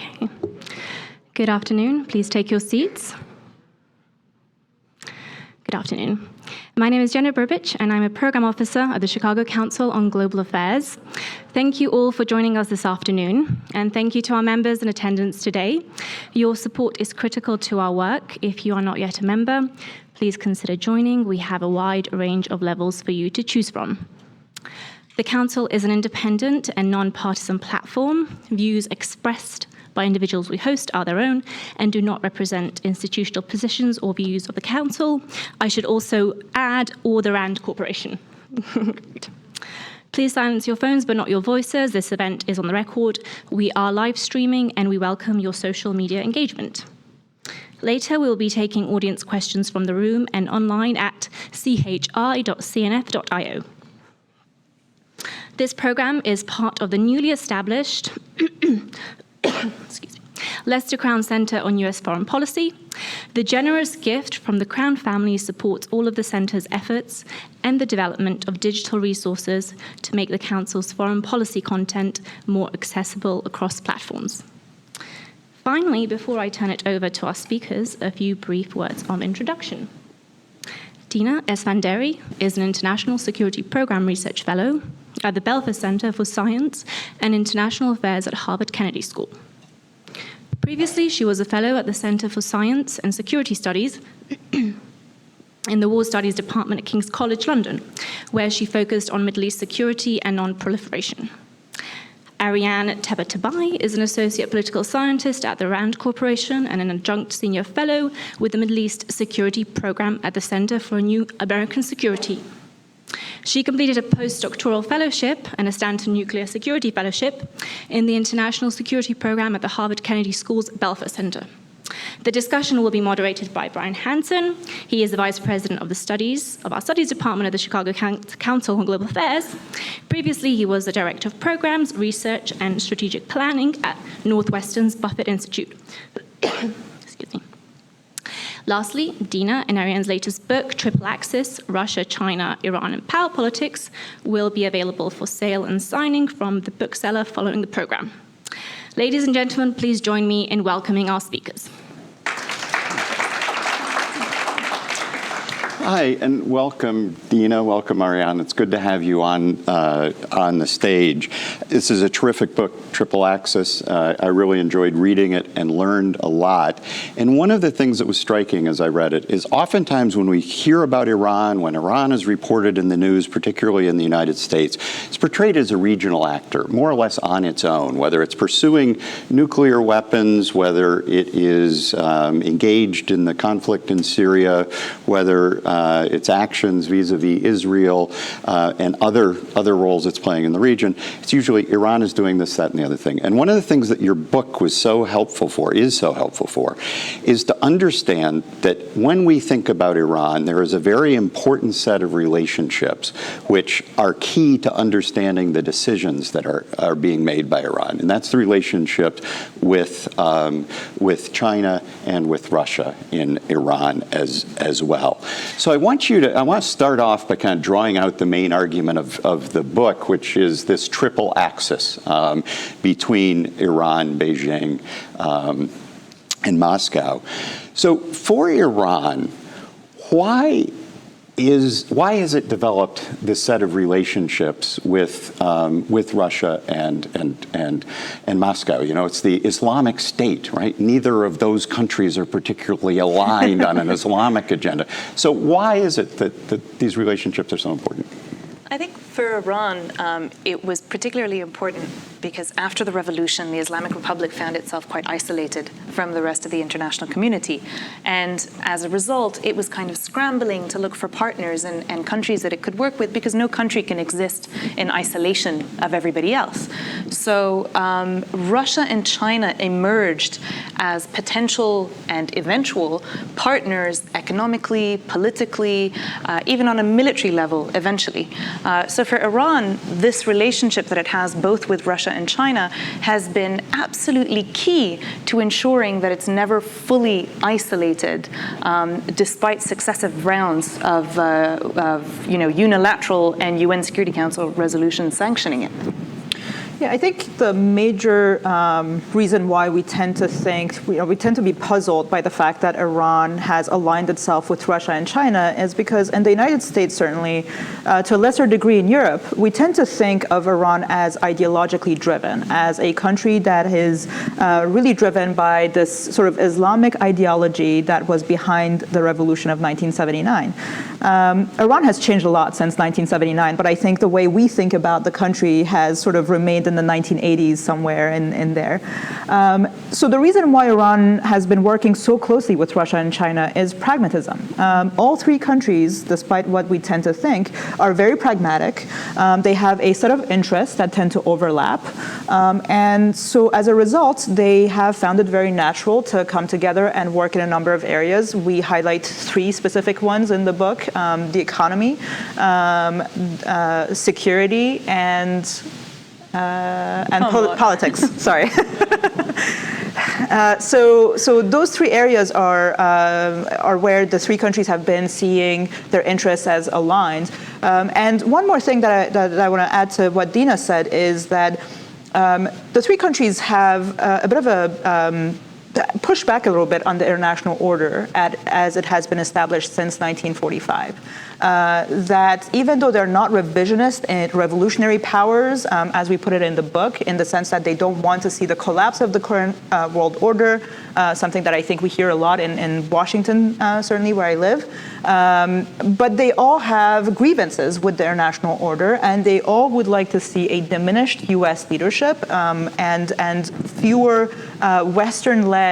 Okay. Good afternoon. Please take your seats. Good afternoon. My name is Jenna Burbidge, and I'm a Program Officer at the Chicago Council on Global Affairs. Thank you all for joining us this afternoon, and thank you to our members in attendance today. Your support is critical to our work. If you are not yet a member, please consider joining. We have a wide range of levels for you to choose from. The Council is an independent and non-partisan platform. Views expressed by individuals we host are their own and do not represent institutional positions or views of the Council. I should also add, or the RAND Corporation. Please silence your phones, but not your voices. This event is on the record. We are live streaming, and we welcome your social media engagement. Later, we will be taking audience questions from the room and online at chi.cnf.io. This program is part of the newly established Lester Crown Center on U.S. Foreign Policy. The generous gift from the Crown family supports all of the center's efforts and the development of digital resources to make the Council's foreign policy content more accessible across platforms. Finally, before I turn it over to our speakers, a few brief words of introduction. Dina Esfanderi is an International Security Program Research Fellow at the Belfer Center for Science and International Affairs at Harvard Kennedy School. Previously, she was a fellow at the Center for Science and Security Studies in the War Studies Department at King's College London, where she focused on Middle East security and non-proliferation. Ariane Tabatabai is an associate political scientist at the RAND Corporation and an adjunct senior fellow with the Middle East Security Program at the Center for New American Security. She completed a postdoctoral fellowship and a Stanton Nuclear Security Fellowship in the International Security Program at the Harvard Kennedy School's Belfer Center. The discussion will be moderated by Brian Hanson. He is the Vice President of our Studies Department at the Chicago Council on Global Affairs. Previously, he was the Director of Programs, Research, and Strategic Planning at Northwestern's Buffett Institute. Excuse me. Lastly, Dina and Ariane's latest book, Triple Axis, Russia, China, Iran, and Power Politics, will be available for sale and signing from the bookseller following the program. Ladies and gentlemen, please join me in welcoming our speakers. Hi, and welcome, Dina. Welcome, Ariane. It's good to have you on the stage. This is a terrific book, Triple Axis. I really enjoyed reading it and learned a lot. And one of the things that was striking as I read it is oftentimes when we hear about Iran, when Iran is reported in the news, particularly in the United States, it's portrayed as a regional actor, more or less on its own, whether it's pursuing nuclear weapons, whether it is engaged in the conflict in Syria, whether its actions vis-a-vis Israel and other roles it's playing in the region. It's usually Iran is doing this, that, and the other thing. And one of the things that your book was so helpful for, is to understand that when we think about Iran, there is a very important set of relationships which are key to understanding the decisions that are being made by Iran. And that's the relationship with China and with Russia in Iran as well. So I want to start off by kind of drawing out the main argument of the book, which is this triple axis between Iran, Beijing, and Moscow. So for Iran, why has it developed this set of relationships with Russia and Moscow? You know, it's the Islamic State, right? Neither of those countries are particularly aligned on an Islamic agenda. So why is it that these relationships are so important? I think for Iran, it was particularly important because after the revolution, the Islamic Republic found itself quite isolated from the rest of the international community. And as a result, it was kind of scrambling to look for partners and countries that it could work with, because no country can exist in isolation of everybody else. So Russia and China emerged as potential and eventual partners economically, politically, even on a military level eventually. So for Iran, this relationship that it has both with Russia and China has been absolutely key to ensuring that it's never fully isolated, despite successive rounds of unilateral and UN Security Council resolutions sanctioning it. Yeah, I think the major reason why we tend to think, we tend to be puzzled by the fact that Iran has aligned itself with Russia and China is because in the United States, certainly, to a lesser degree in Europe, we tend to think of Iran as ideologically driven, as a country that is really driven by this sort of Islamic ideology that was behind the revolution of 1979. Iran has changed a lot since 1979, but I think the way we think about the country has sort of remained in the 1980s somewhere in there. So the reason why Iran has been working so closely with Russia and China is pragmatism. All three countries, despite what we tend to think, are very pragmatic. They have a set of interests that tend to overlap. And so as a result, they have found it very natural to come together and work in a number of areas. We highlight three specific ones in the book: the economy, security, and politics. Sorry. So those three areas are where the three countries have been seeing their interests as aligned. And one more thing that I want to add to what Dina said is that the three countries have a bit of a push back a little bit on the international order as it has been established since 1945. That even though they're not revisionist and revolutionary powers, as we put it in the book, in the sense that they don't want to see the collapse of the current world order, something that I think we hear a lot in Washington, certainly where I live, but they all have grievances with the international order, and they all would like to see a diminished U.S. leadership and fewer Western-led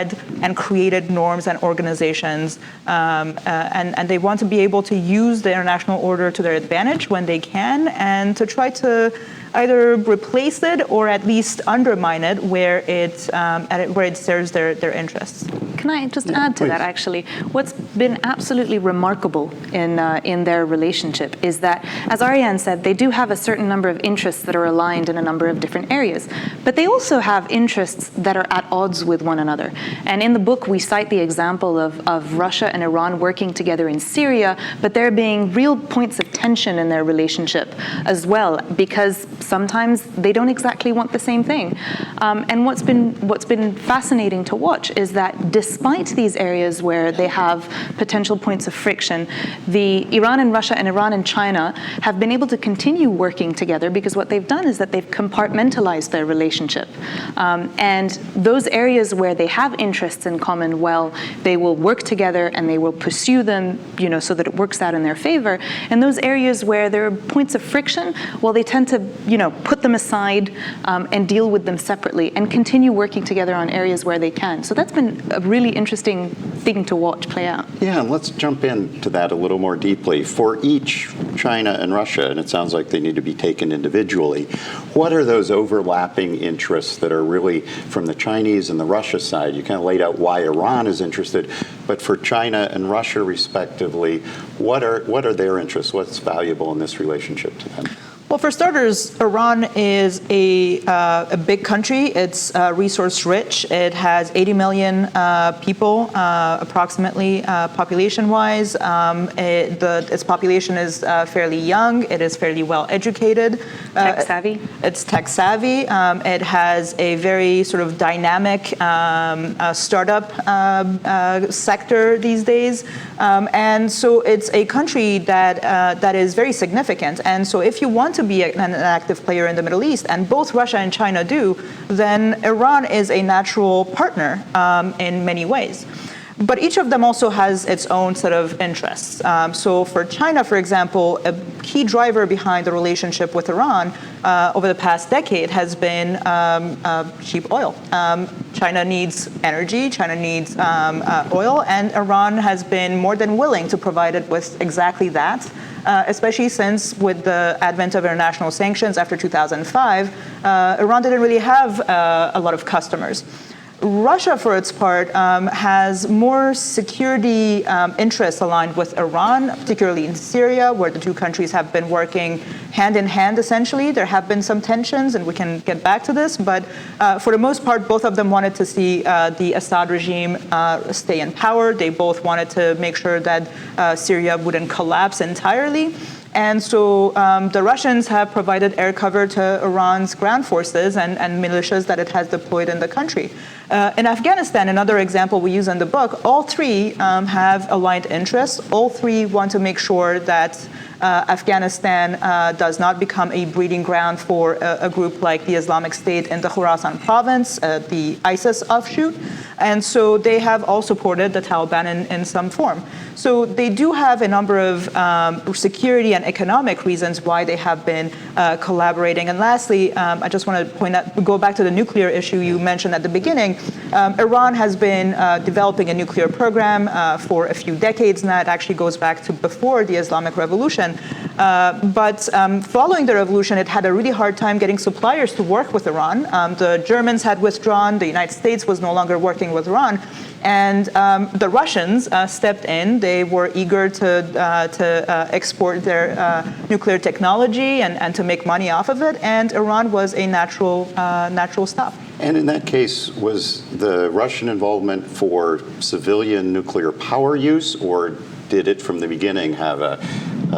and created norms and organizations, and they want to be able to use the international order to their advantage when they can, and to try to either replace it or at least undermine it where it serves their interests. Can I just add to that, actually? What's been absolutely remarkable in their relationship is that, as Ariane said, they do have a certain number of interests that are aligned in a number of different areas, but they also have interests that are at odds with one another. And in the book, we cite the example of Russia and Iran working together in Syria, but there being real points of tension in their relationship as well, because sometimes they don't exactly want the same thing. And what's been fascinating to watch is that despite these areas where they have potential points of friction, the Iran and Russia and Iran and China have been able to continue working together, because what they've done is that they've compartmentalized their relationship. And those areas where they have interests in common, well, they will work together and they will pursue them, so that it works out in their favor. And those areas where there are points of friction, well, they tend to, put them aside and deal with them separately and continue working together on areas where they can. So that's been a really interesting thing to watch play out. Yeah, and let's jump into that a little more deeply. For each, China and Russia, and it sounds like they need to be taken individually, what are those overlapping interests that are really from the Chinese and the Russia side? You kind of laid out why Iran is interested, but for China and Russia respectively, what are their interests? What's valuable in this relationship to them? Well, for starters, Iran is a big country. It's resource rich. It has 80 million people, approximately, population-wise. Its population is fairly young. It is fairly well educated. Tech savvy. It's tech savvy. It has a very sort of dynamic startup sector these days, and so it's a country that is very significant. And so, if you want to be an active player in the Middle East, and both Russia and China do, then Iran is a natural partner in many ways. But each of them also has its own set of interests. So for China, for example, a key driver behind the relationship with Iran over the past decade has been cheap oil. China needs energy, China needs oil, and Iran has been more than willing to provide it with exactly that, especially since with the advent of international sanctions after 2005, Iran didn't really have a lot of customers. Russia, for its part, has more security interests aligned with Iran, particularly in Syria, where the two countries have been working hand in hand, essentially. There have been some tensions, and we can get back to this, but for the most part, both of them wanted to see the Assad regime stay in power. They both wanted to make sure that Syria wouldn't collapse entirely. And so the Russians have provided air cover to Iran's ground forces and militias that it has deployed in the country. In Afghanistan, another example we use in the book, all three have aligned interests. All three want to make sure that Afghanistan does not become a breeding ground for a group like the Islamic State in the Khorasan province, the ISIS offshoot. And so they have all supported the Taliban in some form. So they do have a number of security and economic reasons why they have been collaborating. And lastly, I just want to go back to the nuclear issue you mentioned at the beginning. Iran has been developing a nuclear program for a few decades now. It actually goes back to before the Islamic Revolution. But following the revolution, it had a really hard time getting suppliers to work with Iran. The Germans had withdrawn. The United States was no longer working with Iran. And the Russians stepped in. They were eager to export their nuclear technology and to make money off of it. And Iran was a natural stop. And in that case, was the Russian involvement for civilian nuclear power use, or did it from the beginning have a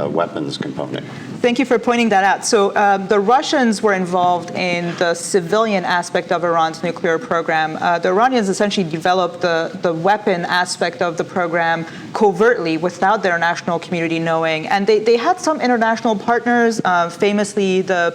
weapons component? Thank you for pointing that out. So the Russians were involved in the civilian aspect of Iran's nuclear program. The Iranians essentially developed the weapon aspect of the program covertly without the international community knowing. And they had some international partners, famously the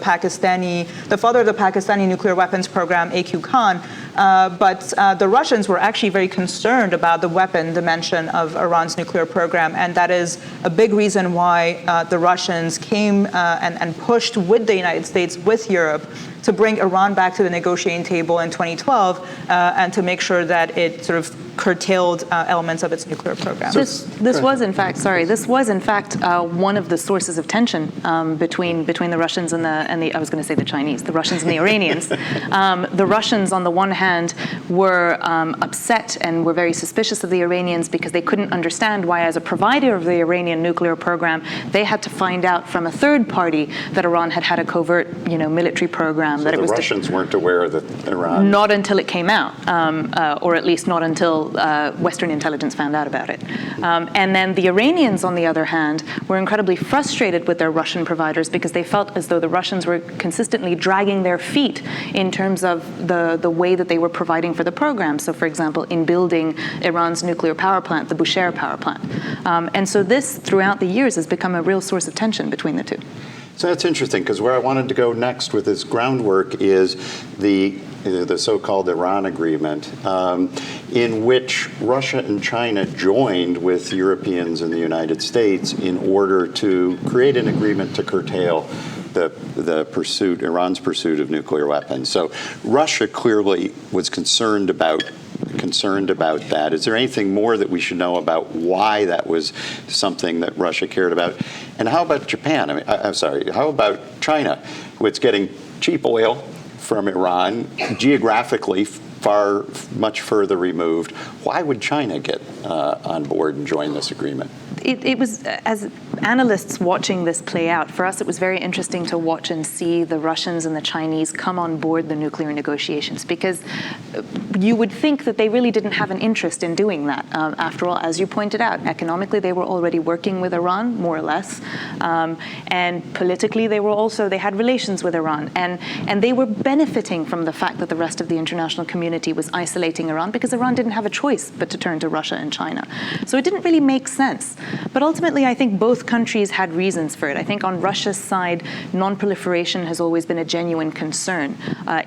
father of the Pakistani nuclear weapons program, A.Q. Khan. But the Russians were actually very concerned about the weapon dimension of Iran's nuclear program. And that is a big reason why the Russians came and pushed with the United States, with Europe, to bring Iran back to the negotiating table in 2012 and to make sure that it sort of curtailed elements of its nuclear program. This was in fact one of the sources of tension between the Russians and the I was going to say the Chinese, the Russians and the Iranians. The Russians, on the one hand, were upset and were very suspicious of the Iranians because they couldn't understand why, as a provider of the Iranian nuclear program, they had to find out from a third party that Iran had a covert, military program. So that the it was Russians weren't aware that Iran. Not until it came out, or at least not until Western intelligence found out about it. And then the Iranians, on the other hand, were incredibly frustrated with their Russian providers because they felt as though the Russians were consistently dragging their feet in terms of the way that they were providing for the program. So, for example, in building Iran's nuclear power plant, the Bushehr power plant. And so this, throughout the years, has become a real source of tension between the two. So that's interesting, because where I wanted to go next with this groundwork is the so-called Iran agreement, in which Russia and China joined with Europeans and the United States in order to create an agreement to curtail Iran's pursuit of nuclear weapons. So Russia clearly was concerned about that. Is there anything more that we should know about why that was something that Russia cared about? And how about Japan? How about China, which is getting cheap oil from Iran, geographically much further removed? Why would China get on board and join this agreement? It was, as analysts watching this play out, for us it was very interesting to watch and see the Russians and the Chinese come on board the nuclear negotiations, because you would think that they really didn't have an interest in doing that. After all, as you pointed out, economically they were already working with Iran, more or less, and politically they had relations with Iran, and they were benefiting from the fact that the rest of the international community was isolating Iran, because Iran didn't have a choice but to turn to Russia and China. So it didn't really make sense. But ultimately, I think both countries had reasons for it. I think on Russia's side, non-proliferation has always been a genuine concern.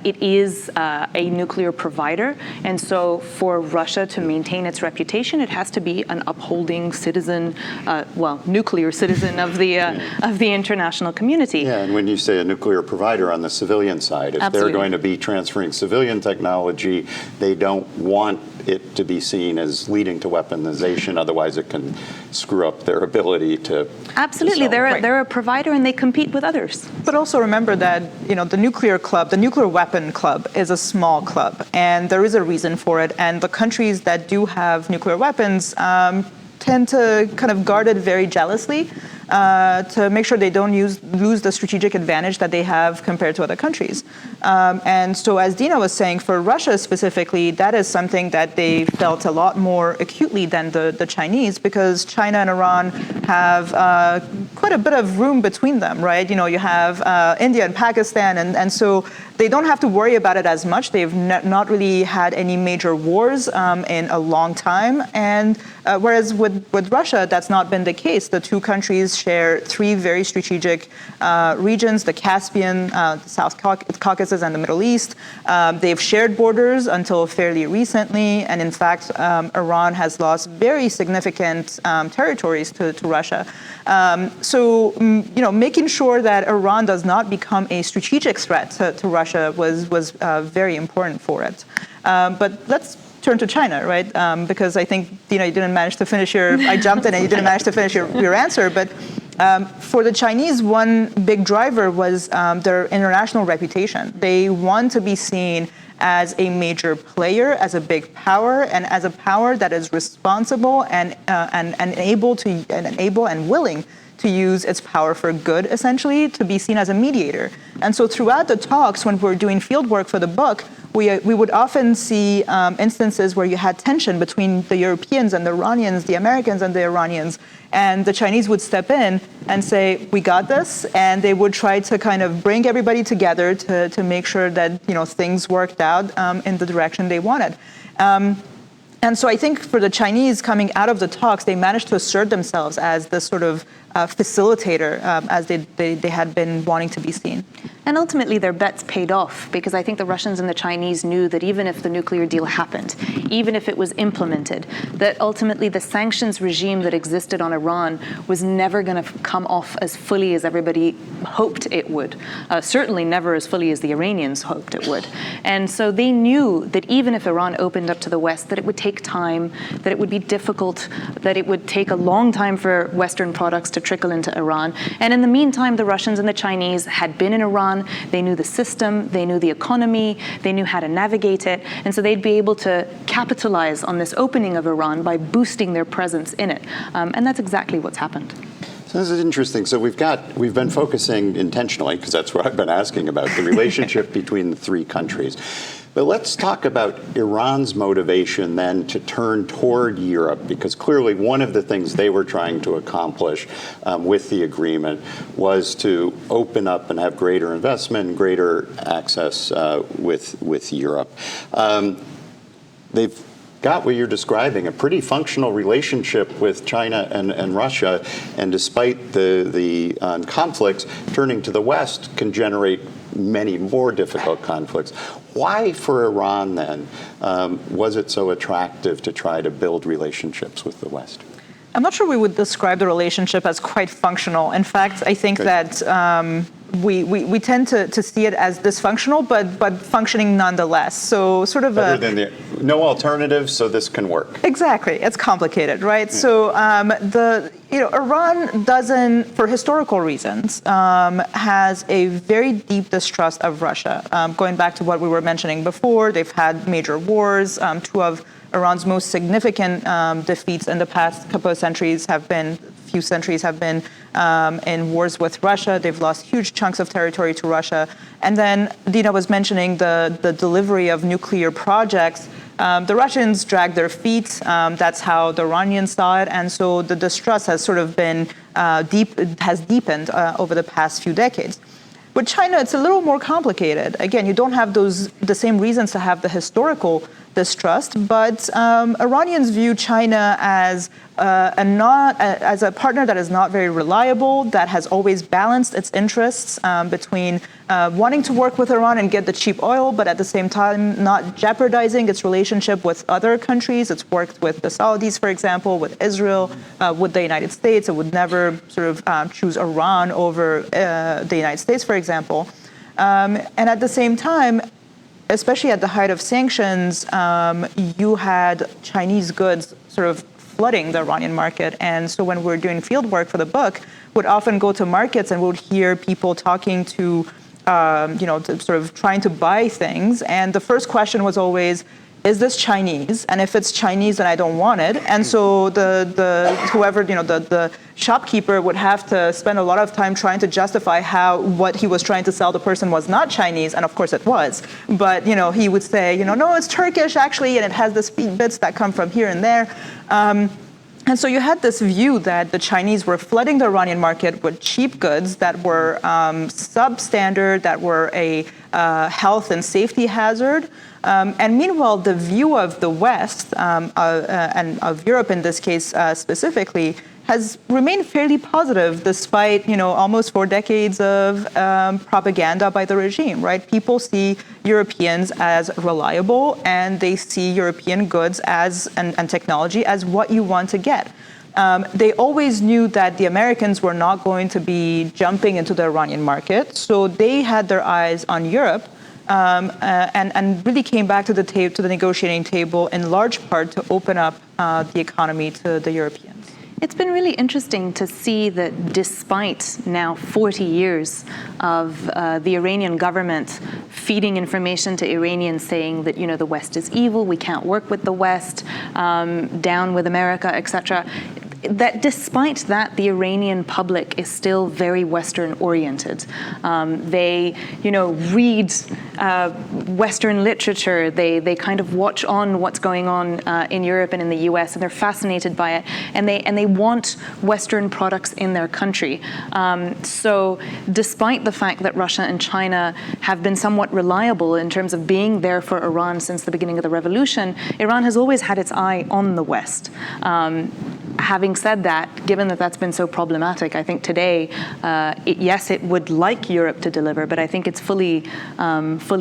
It is a nuclear provider, and so for Russia to maintain its reputation, it has to be an upholding citizen, nuclear citizen of the international community. Yeah, and when you say a nuclear provider on the civilian side, if Absolutely. They're going to be transferring civilian technology, they don't want it to be seen as leading to weaponization. Otherwise, it can screw up their ability to. Absolutely, they're a provider and they compete with others. But also remember that the nuclear weapon club, is a small club, and there is a reason for it. And the countries that do have nuclear weapons tend to kind of guard it very jealously. To make sure they don't lose the strategic advantage that they have compared to other countries. And so, as Dina was saying, for Russia specifically, that is something that they felt a lot more acutely than the Chinese, because China and Iran have quite a bit of room between them, right? You have India and Pakistan, and so they don't have to worry about it as much. They've not really had any major wars in a long time, and whereas with Russia, that's not been the case. The two countries share three very strategic regions: the Caspian, the South Caucasus, and the Middle East. They've shared borders until fairly recently, and in fact, Iran has lost very significant territories to Russia. So making sure that Iran does not become a strategic threat to Russia was very important for it. But let's turn to China, right? Because I think you didn't manage to finish I jumped in and you didn't manage to finish your answer. But for the Chinese, one big driver was their international reputation. They want to be seen as a major player, as a big power, and as a power that is responsible and able and willing to use its power for good, essentially, to be seen as a mediator. And so throughout the talks, when we're doing field work for the book, we would often see instances where you had tension between the Europeans and the Iranians, the Americans and the Iranians, and the Chinese would step in and say, we got this, and they would try to kind of bring everybody together to make sure that things worked out in the direction they wanted. And so I think for the Chinese coming out of the talks, they managed to assert themselves as this sort of facilitator as they had been wanting to be seen. And ultimately their bets paid off, because I think the Russians and the Chinese knew that even if the nuclear deal happened, even if it was implemented, that ultimately the sanctions regime that existed on Iran was never going to come off as fully as everybody hoped it would. Certainly never as fully as the Iranians hoped it would. And so they knew that even if Iran opened up to the West, that it would take time, that it would be difficult, that it would take a long time for Western products to trickle into Iran. And in the meantime, the Russians and the Chinese had been in Iran. They knew the system, they knew the economy, they knew how to navigate it, and so they'd be able to capitalize on this opening of Iran by boosting their presence in it. And that's exactly what's happened. So this is interesting. So we've been focusing intentionally, because that's what I've been asking about, the relationship between the three countries. But let's talk about Iran's motivation then to turn toward Europe, because clearly one of the things they were trying to accomplish with the agreement was to open up and have greater investment, greater access with Europe. They've got what you're describing, a pretty functional relationship with China and Russia, and despite the conflicts, turning to the West can generate many more difficult conflicts. Why, for Iran, then, was it so attractive to try to build relationships with the West? I'm not sure we would describe the relationship as quite functional. In fact, I think that we tend to see it as dysfunctional, but functioning nonetheless. So sort of better than no alternatives, so this can work. Exactly, it's complicated, right? Yeah. So Iran doesn't, for historical reasons, has a very deep distrust of Russia. Going back to what we were mentioning before, they've had major wars. Two of Iran's most significant defeats in the past couple of centuries have been in wars with Russia. They've lost huge chunks of territory to Russia. And then Dina was mentioning the delivery of nuclear projects. The Russians dragged their feet. That's how the Iranians saw it. And so the distrust has sort of been deepened over the past few decades. With China, it's a little more complicated. Again, you don't have the same reasons to have the historical distrust, but Iranians view China as a partner that is not very reliable, that has always balanced its interests between wanting to work with Iran and get the cheap oil, but at the same time not jeopardizing its relationship with other countries. It's worked with the Saudis, for example, with Israel, with the United States. It would never sort of choose Iran over the United States, for example. And at the same time, especially at the height of sanctions, you had Chinese goods sort of flooding the Iranian market. And so when we're doing field work for the book, would often go to markets and would hear people talking to sort of trying to buy things. And the first question was always, is this Chinese? And if it's Chinese, then I don't want it. And so the shopkeeper would have to spend a lot of time trying to justify how what he was trying to sell the person was not Chinese, and of course it was. But he would say, no, it's Turkish actually, and it has the speed bits that come from here and there. And so you had this view that the Chinese were flooding the Iranian market with cheap goods that were substandard, that were a health and safety hazard. And meanwhile, the view of the West, and of Europe in this case specifically, has remained fairly positive despite, almost 4 decades of propaganda by the regime, right? People see Europeans as reliable, and they see European goods and technology as what you want to get. They always knew that the Americans were not going to be jumping into the Iranian market, so they had their eyes on Europe. And really came back to the negotiating table in large part to open up the economy to the Europeans. It's been really interesting to see that despite now 40 years of the Iranian government feeding information to Iranians saying that, the West is evil, we can't work with the West, down with America, etc., that despite that, the Iranian public is still very Western-oriented. They, read Western literature. They kind of watch on what's going on in Europe and in the U.S. and they're fascinated by it. And they want Western products in their country. So, despite the fact that Russia and China have been somewhat reliable in terms of being there for Iran since the beginning of the revolution, Iran has always had its eye on the West. Having said that, given that that's been so problematic, I think today, yes, it would like Europe to deliver, but I think it's fully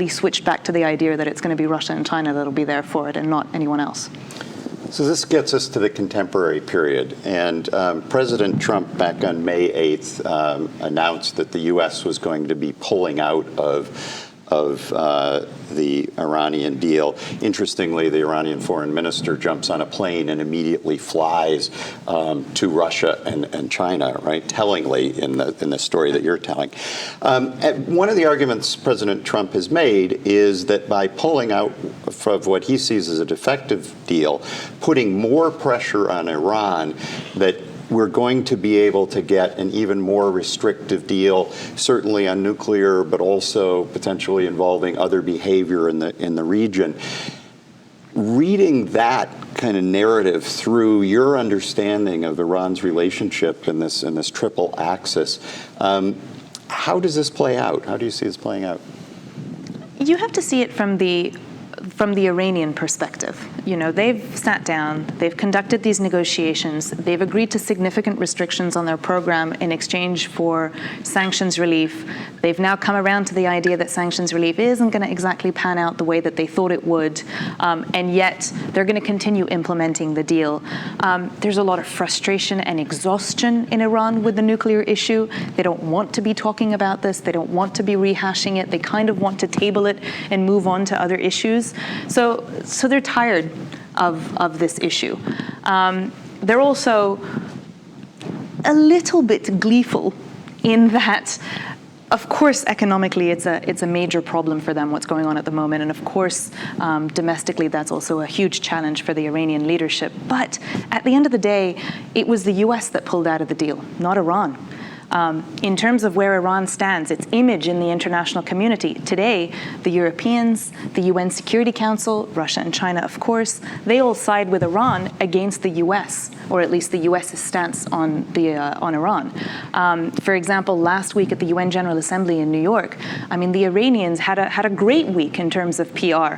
switched back to the idea that it's going to be Russia and China that'll be there for it and not anyone else. So this gets us to the contemporary period. And President Trump, back on May 8th, announced that the U.S. was going to be pulling out of the Iranian deal. Interestingly, the Iranian foreign minister jumps on a plane and immediately flies to Russia and China, right? Tellingly in the story that you're telling. One of the arguments President Trump has made is that by pulling out of what he sees as a defective deal, putting more pressure on Iran, that we're going to be able to get an even more restrictive deal, certainly on nuclear, but also potentially involving other behavior in the region. Reading that kind of narrative through your understanding of Iran's relationship in this triple axis, how does this play out? How do you see this playing out? You have to see it from the Iranian perspective. They've sat down, they've conducted these negotiations, they've agreed to significant restrictions on their program in exchange for sanctions relief. They've now come around to the idea that sanctions relief isn't going to exactly pan out the way that they thought it would, and yet they're going to continue implementing the deal. There's a lot of frustration and exhaustion in Iran with the nuclear issue. They don't want to be talking about this. They don't want to be rehashing it. They kind of want to table it and move on to other issues. So they're tired of this issue. They're also a little bit gleeful in that, of course, economically, it's a major problem for them, what's going on at the moment. And of course, domestically, that's also a huge challenge for the Iranian leadership. But at the end of the day, it was the U.S. that pulled out of the deal, not Iran. In terms of where Iran stands, its image in the international community, today, the Europeans, the UN Security Council, Russia and China, of course, they all side with Iran against the US, or at least the US's stance on Iran. For example, last week at the UN General Assembly in New York, the Iranians had a great week in terms of PR.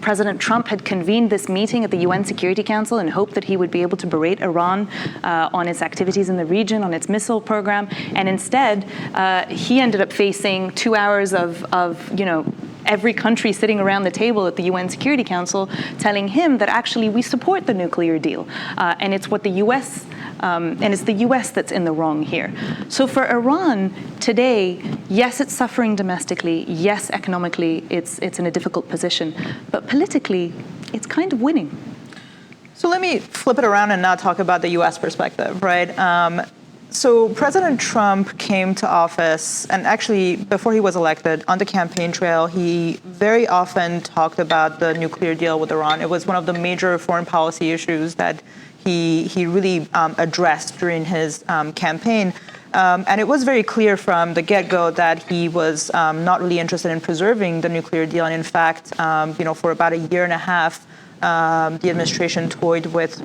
President Trump had convened this meeting at the UN Security Council and hoped that he would be able to berate Iran on its activities in the region, on its missile program, and instead he ended up facing 2 hours of every country sitting around the table at the UN Security Council telling him that actually we support the nuclear deal, and it's what the U.S. And it's the U.S. that's in the wrong here. So for Iran today, yes, it's suffering domestically. Yes, economically, it's in a difficult position. But politically, it's kind of winning. So let me flip it around and now talk about the U.S. perspective, right? So President Trump came to office, and actually before he was elected, on the campaign trail, he very often talked about the nuclear deal with Iran. It was one of the major foreign policy issues that he really addressed during his campaign. And it was very clear from the get-go that he was not really interested in preserving the nuclear deal. And in fact, for about a year and a half, the administration toyed with,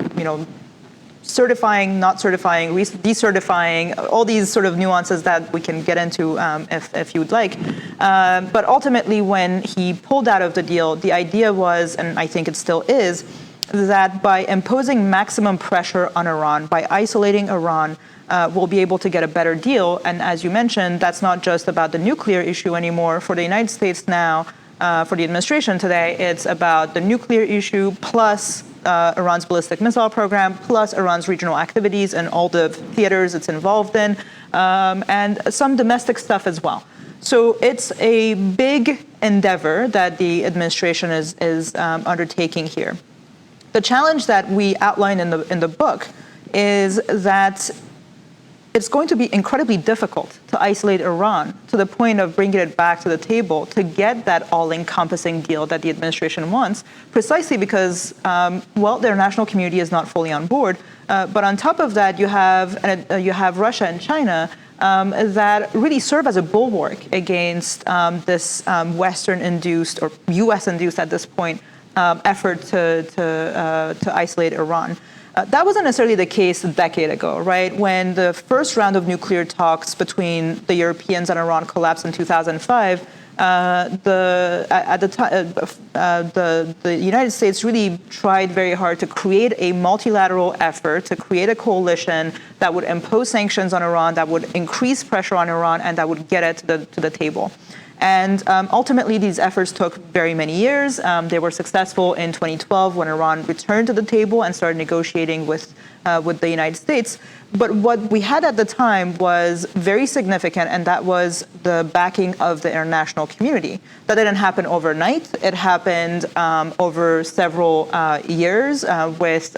certifying, not certifying, decertifying, all these sort of nuances that we can get into if you would like. But ultimately, when he pulled out of the deal, the idea was, and I think it still is, that by imposing maximum pressure on Iran, by isolating Iran, we'll be able to get a better deal. And as you mentioned, that's not just about the nuclear issue anymore. For the United States now, for the administration today, it's about the nuclear issue plus Iran's ballistic missile program, plus Iran's regional activities and all the theaters it's involved in, and some domestic stuff as well. So it's a big endeavor that the administration is undertaking here. The challenge that we outline in the book is that it's going to be incredibly difficult to isolate Iran to the point of bringing it back to the table to get that all-encompassing deal that the administration wants, precisely because, the international community is not fully on board. But on top of that, you have Russia and China that really serve as a bulwark against this Western-induced or U.S.-induced at this point effort to isolate Iran. That wasn't necessarily the case a decade ago, right? When the first round of nuclear talks between the Europeans and Iran collapsed in 2005, the United States really tried very hard to create a multilateral effort, to create a coalition that would impose sanctions on Iran, that would increase pressure on Iran, and that would get it to the table. And ultimately, these efforts took very many years. They were successful in 2012 when Iran returned to the table and started negotiating with the United States. But what we had at the time was very significant, and that was the backing of the international community. That didn't happen overnight. It happened over several years with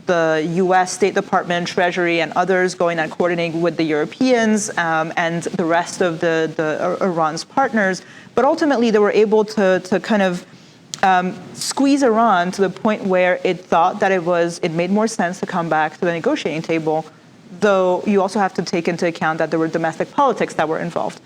the U.S. State Department, Treasury, and others going and coordinating with the Europeans and the rest of the Iran's partners. But ultimately, they were able to kind of squeeze Iran to the point where it thought that it made more sense to come back to the negotiating table, though you also have to take into account that there were domestic politics that were involved.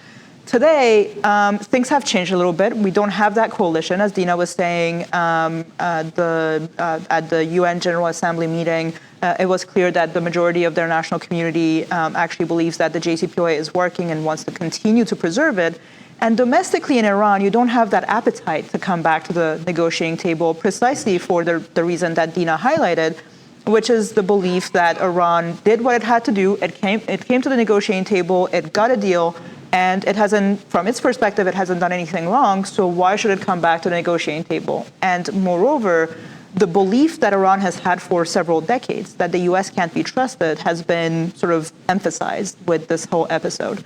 Today, things have changed a little bit. We don't have that coalition. As Dina was saying, at the UN General Assembly meeting, it was clear that the majority of the international community actually believes that the JCPOA is working and wants to continue to preserve it. And domestically in Iran, you don't have that appetite to come back to the negotiating table precisely for the reason that Dina highlighted, which is the belief that Iran did what it had to do. It came to the negotiating table, it got a deal, and it hasn't, from its perspective, it hasn't done anything wrong, so why should it come back to the negotiating table? And moreover, the belief that Iran has had for several decades, that the US can't be trusted, has been sort of emphasized with this whole episode.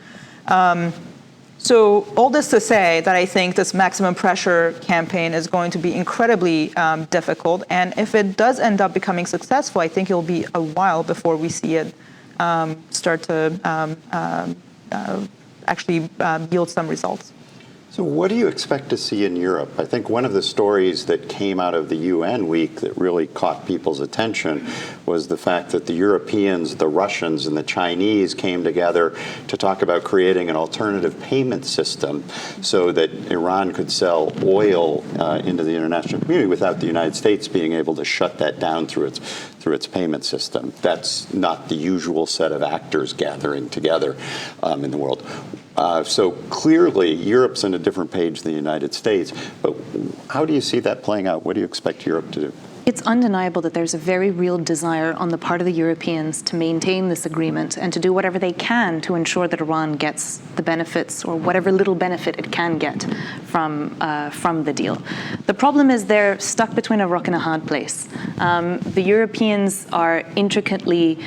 So all this to say that I think this maximum pressure campaign is going to be incredibly difficult, and if it does end up becoming successful, I think it'll be a while before we see it start to actually yield some results. So what do you expect to see in Europe? I think one of the stories that came out of the UN week that really caught people's attention was the fact that the Europeans, the Russians, and the Chinese came together to talk about creating an alternative payment system so that Iran could sell oil into the international community without the United States being able to shut that down through its payment system. That's not the usual set of actors gathering together in the world. So clearly, Europe's on a different page than the United States. But how do you see that playing out? What do you expect Europe to do? It's undeniable that there's a very real desire on the part of the Europeans to maintain this agreement and to do whatever they can to ensure that Iran gets the benefits or whatever little benefit it can get from the deal. The problem is they're stuck between a rock and a hard place. The Europeans are intricately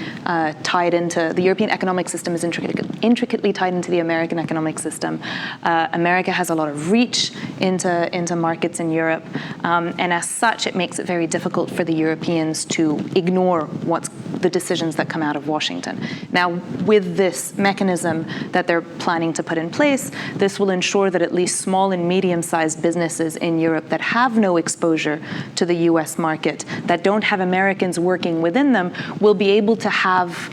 tied into, the European economic system is intricately tied into the American economic system. America has a lot of reach into markets in Europe, and as such, it makes it very difficult for the Europeans to ignore the decisions that come out of Washington. Now, with this mechanism that they're planning to put in place, this will ensure that at least small and medium-sized businesses in Europe that have no exposure to the US market, that don't have Americans working within them, will be able to have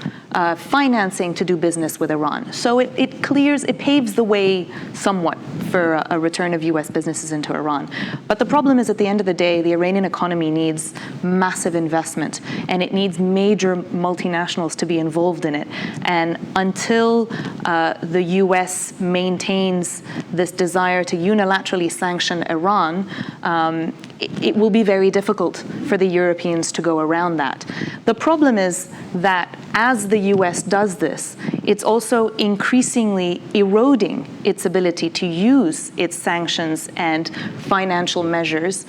financing to do business with Iran. So it paves the way somewhat for a return of US businesses into Iran. But the problem is, at the end of the day, the Iranian economy needs massive investment, and it needs major multinationals to be involved in it. And until the US maintains this desire to unilaterally sanction Iran, it will be very difficult for the Europeans to go around that. The problem is that as the US does this, it's also increasingly eroding its ability to use its sanctions and financial measures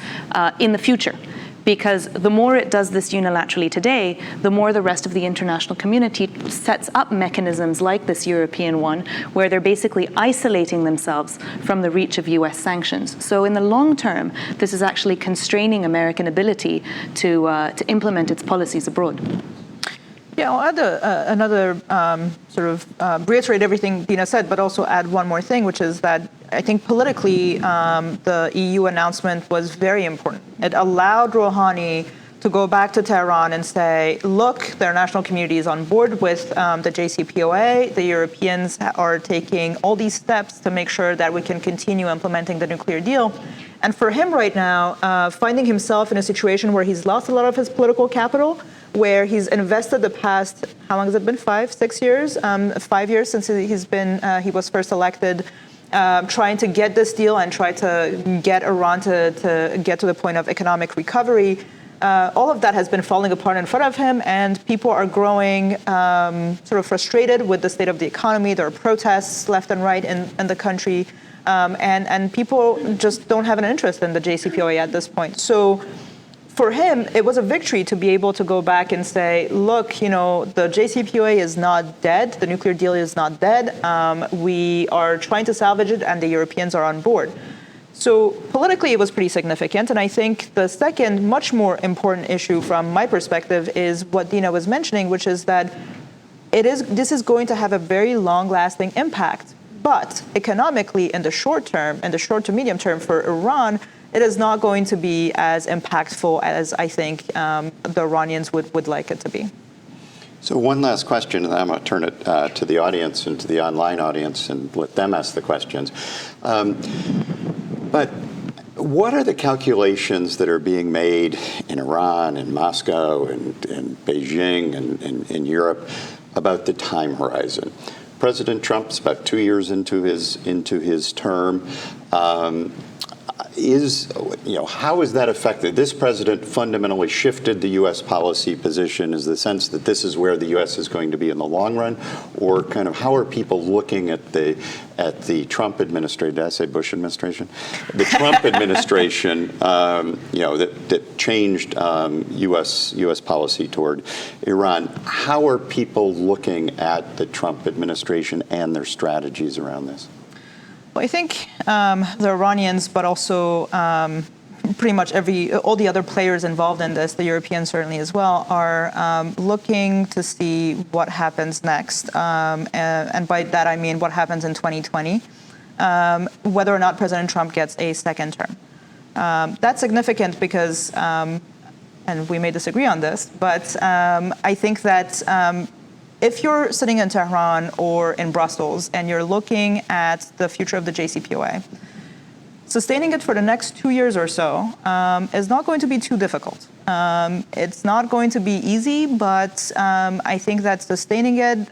in the future. Because the more it does this unilaterally today, the more the rest of the international community sets up mechanisms like this European one, where they're basically isolating themselves from the reach of US sanctions. So in the long term, this is actually constraining American ability to implement its policies abroad. Yeah, I'll add another reiterate everything Dina said, but also add one more thing, which is that I think politically the EU announcement was very important. It allowed Rouhani to go back to Tehran and say, look, the international community is on board with the JCPOA. The Europeans are taking all these steps to make sure that we can continue implementing the nuclear deal. And for him right now, finding himself in a situation where he's lost a lot of his political capital, where he's invested the past, how long has it been, 5-6 years? 5 years since he was first elected, trying to get this deal and try to get Iran to get to the point of economic recovery. All of that has been falling apart in front of him, and people are growing frustrated with the state of the economy. There are protests left and right in the country, and people just don't have an interest in the JCPOA at this point. So for him, it was a victory to be able to go back and say, look, the JCPOA is not dead. The nuclear deal is not dead. We are trying to salvage it, and the Europeans are on board. So politically, it was pretty significant. And I think the second, much more important issue from my perspective is what Dina was mentioning, which is that this is going to have a very long-lasting impact. But economically, in the short to medium term for Iran, it is not going to be as impactful as I think the Iranians would like it to be. So one last question, and then I'm going to turn it to the audience and to the online audience and let them ask the questions. But what are the calculations that are being made in Iran and Moscow and Beijing and in Europe about the time horizon? President Trump's about 2 years into his term. How is that affected? This president fundamentally shifted the U.S. policy position. Is the sense that this is where the U.S. is going to be in the long run, or kind of how are people looking at the Trump administration? Did I say Bush administration? The Trump administration, that changed U.S. policy toward Iran. How are people looking at the Trump administration and their strategies around this? Well, I think the Iranians, but also pretty much all the other players involved in this, the Europeans certainly as well, are looking to see what happens next. And by that I mean what happens in 2020, whether or not President Trump gets a second term. That's significant because, and we may disagree on this, but I think that if you're sitting in Tehran or in Brussels and you're looking at the future of the JCPOA, sustaining it for the next 2 years or so is not going to be too difficult. It's not going to be easy, but I think that sustaining it,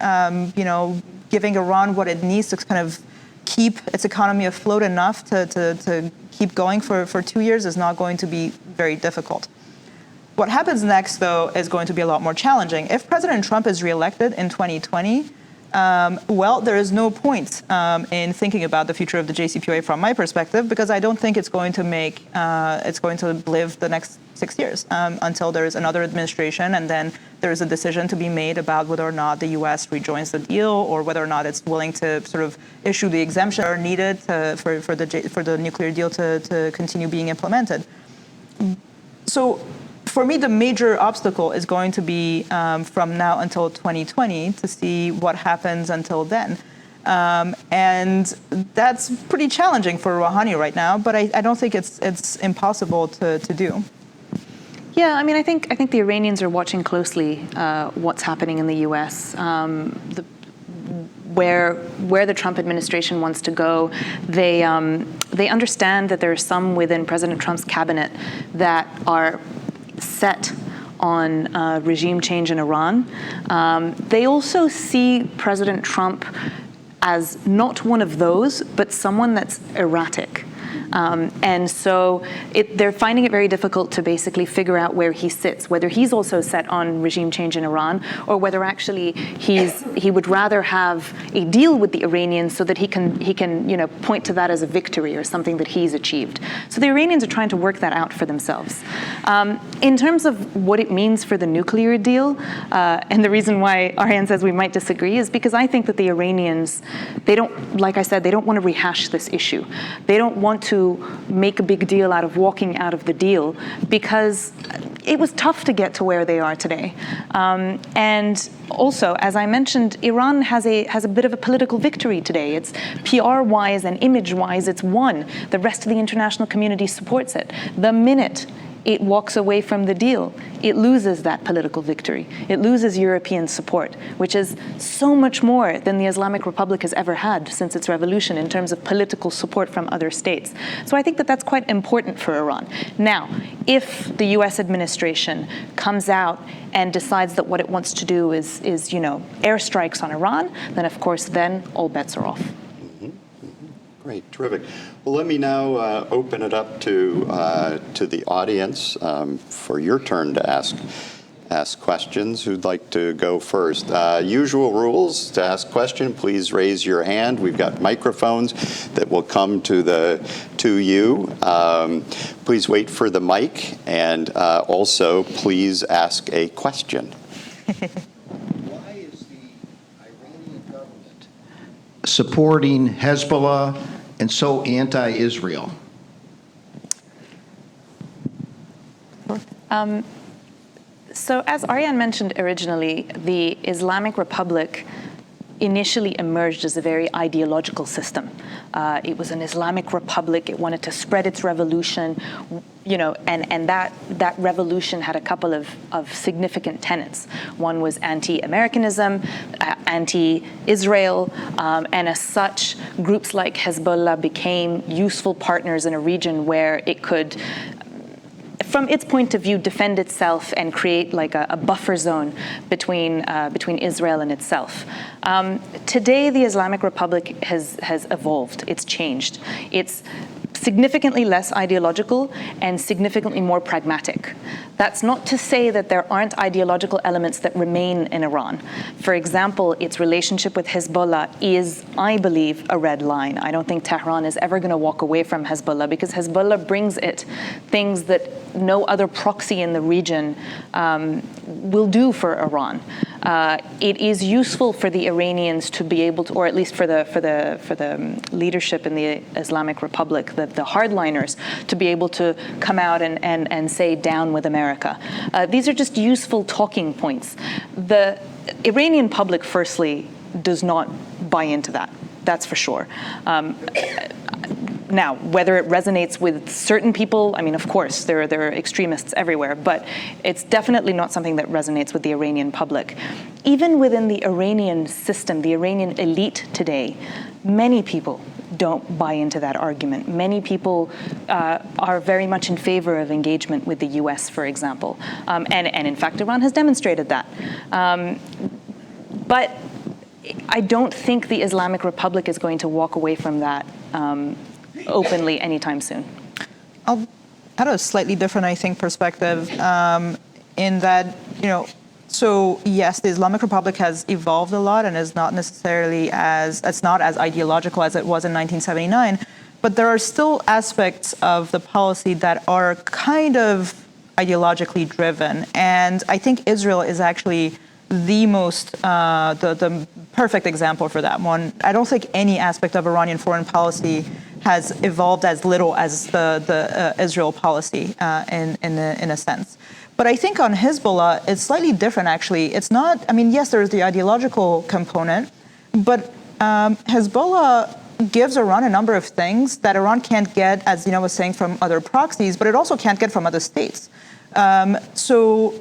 giving Iran what it needs to kind of keep its economy afloat enough to keep going for 2 years is not going to be very difficult. What happens next, though, is going to be a lot more challenging. If President Trump is reelected in 2020, there is no point in thinking about the future of the JCPOA from my perspective, because I don't think it's going to live the next 6 years until there is another administration, and then there is a decision to be made about whether or not the U.S. rejoins the deal, or whether or not it's willing to sort of issue the exemptions that are needed for the nuclear deal to continue being implemented. So, for me, the major obstacle is going to be from now until 2020 to see what happens until then. And that's pretty challenging for Rouhani right now, but I don't think it's impossible to do. Yeah, I mean, I think the Iranians are watching closely what's happening in the U.S. Where the Trump administration wants to go. They understand that there are some within President Trump's cabinet that are set on regime change in Iran. They also see President Trump as not one of those, but someone that's erratic. And so they're finding it very difficult to basically figure out where he sits, whether he's also set on regime change in Iran, or whether actually he would rather have a deal with the Iranians so that he can point to that as a victory or something that he's achieved. So the Iranians are trying to work that out for themselves. In terms of what it means for the nuclear deal, and the reason why Ariane says we might disagree is because I think that the Iranians, they don't, like I said, they don't want to rehash this issue. They don't want to make a big deal out of walking out of the deal because it was tough to get to where they are today. And also, as I mentioned, Iran has a bit of a political victory today. It's PR-wise and image-wise, it's won. The rest of the international community supports it. The minute it walks away from the deal, it loses that political victory. It loses European support, which is so much more than the Islamic Republic has ever had since its revolution in terms of political support from other states. So I think that that's quite important for Iran. Now, if the US administration comes out and decides that what it wants to do is airstrikes on Iran, then of course, then all bets are off. Great, terrific. Well, let me now open it up to the audience for your turn to ask questions. Who'd like to go first? Usual rules to ask question. Please raise your hand. We've got microphones that will come to you. Please wait for the mic, and also please ask a question. Why is the Iranian government supporting Hezbollah and so anti-Israel? So as Ariane mentioned originally, the Islamic Republic initially emerged as a very ideological system. It was an Islamic Republic. It wanted to spread its revolution, and that revolution had a couple of significant tenets. One was anti-Americanism, anti-Israel, and as such, groups like Hezbollah became useful partners in a region where it could, from its point of view, defend itself and create like a buffer zone between Israel and itself. Today, the Islamic Republic has evolved. It's changed. It's significantly less ideological and significantly more pragmatic. That's not to say that there aren't ideological elements that remain in Iran. For example, its relationship with Hezbollah is, I believe, a red line. I don't think Tehran is ever going to walk away from Hezbollah because Hezbollah brings it things that no other proxy in the region will do for Iran. It is useful for the Iranians to be able to, or at least for the leadership in the Islamic Republic, the hardliners, to be able to come out and say down with America. These are just useful talking points. The Iranian public, firstly, does not buy into that. That's for sure. Now, whether it resonates with certain people, I mean, of course, there are extremists everywhere, but it's definitely not something that resonates with the Iranian public. Even within the Iranian system, the Iranian elite today, many people don't buy into that argument. Many people are very much in favor of engagement with the US, for example. And in fact, Iran has demonstrated that. But I don't think the Islamic Republic is going to walk away from that openly anytime soon. I'll add a slightly different, I think, perspective in that, so yes, the Islamic Republic has evolved a lot and is not necessarily it's not as ideological as it was in 1979, but there are still aspects of the policy that are kind of ideologically driven. And I think Israel is actually the most, the perfect example for that one. I don't think any aspect of Iranian foreign policy has evolved as little as the Israel policy in a sense. But I think on Hezbollah, it's slightly different, actually. It's not, yes, there's the ideological component, but Hezbollah gives Iran a number of things that Iran can't get, as Dina was saying, from other proxies, but it also can't get from other states. So,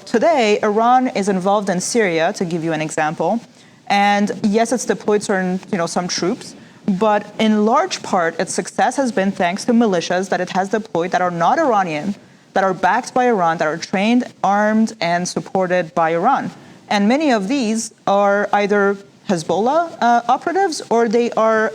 today, Iran is involved in Syria, to give you an example. And yes, it's deployed some troops, but in large part, its success has been thanks to militias that it has deployed that are not Iranian, that are backed by Iran, that are trained, armed, and supported by Iran. And many of these are either Hezbollah operatives or they are